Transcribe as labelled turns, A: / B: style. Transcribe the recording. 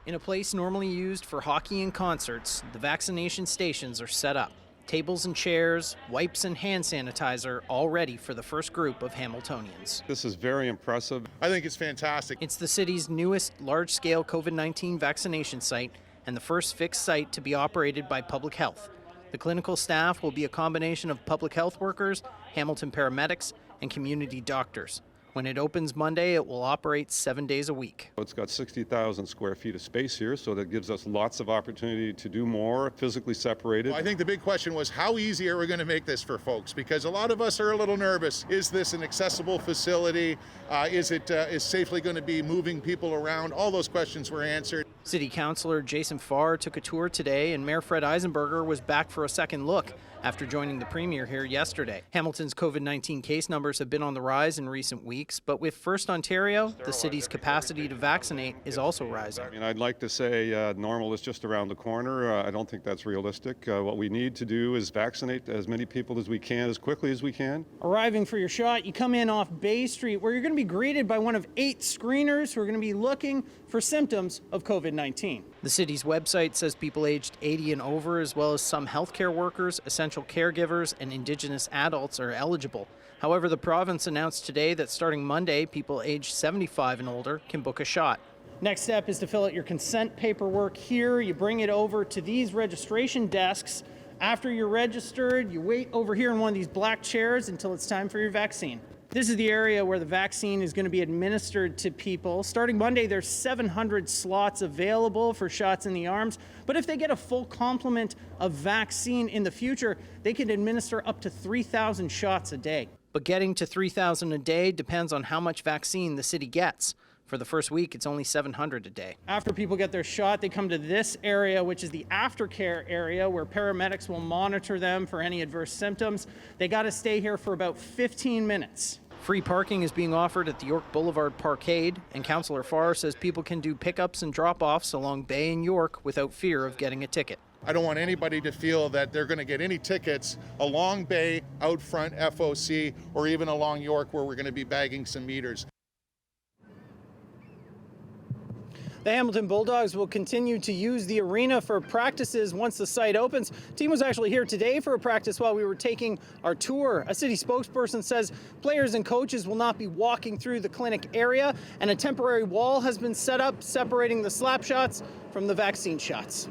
A: In a place normally used for hockey and concerts, the vaccination stations are set up. Tables and chairs, wipes and hand sanitizer, all ready for the first group of Hamiltonians.
B: This is very impressive.
C: I think it's fantastic.
A: It's the city's newest large-scale COVID-19 vaccination site and the first fixed site to be operated by public health. The clinical staff will be a combination of public health workers, Hamilton paramedics, and community doctors. When it opens Monday, it will operate 7 days a week.
B: It's got 60,000 square feet of space here, so that gives us lots of opportunity to do more, physically separated.
C: I think the big question was, how easy are we going to make this for folks? Because a lot of us are a little nervous. Is this an accessible facility? Is safely going to be moving people around? All those questions were answered.
A: City Councillor Jason Farr took a tour today, and Mayor Fred Eisenberger was back for a second look after joining the Premier here yesterday. Hamilton's COVID-19 case numbers have been on the rise in recent weeks, but with First Ontario, the city's capacity to vaccinate is also rising.
B: I mean, I'd like to say normal is just around the corner. I don't think that's realistic. What we need to do is vaccinate as many people as we can, as quickly as we can.
A: Arriving for your shot, you come in off Bay Street, where you're going to be greeted by one of 8 screeners who are going to be looking for symptoms of COVID-19. The city's website says people aged 80 and over, as well as some healthcare workers, essential caregivers, and Indigenous adults are eligible. However, the province announced today that starting Monday, people aged 75 and older can book a shot. Next step is to fill out your consent paperwork here. You bring it over to these registration desks. After you're registered, you wait over here in one of these black chairs until it's time for your vaccine. This is the area where the vaccine is going to be administered to people. Starting Monday, there's 700 slots available for shots in the arms. But if they get a full complement of vaccine in the future, they can administer up to 3,000 shots a day. But getting to 3,000 a day depends on how much vaccine the city gets. For the first week, it's only 700 a day. After people get their shot, they come to this area, which is the aftercare area, where paramedics will monitor them for any adverse symptoms. They got to stay here for about 15 minutes. Free parking is being offered at the York Boulevard Parkade, and Councillor Farr says people can do pickups and drop-offs along Bay and York without fear of getting a ticket.
C: I don't want anybody to feel that they're going to get any tickets along Bay, out front FOC, or even along York, where we're going to be bagging some meters. The Hamilton Bulldogs will continue to use the arena for practices once the site opens. The team was actually here today for a practice while we were taking our tour. A city spokesperson says players and coaches will not be walking through the clinic area, and a temporary wall has been set up separating the slap shots from the vaccine shots.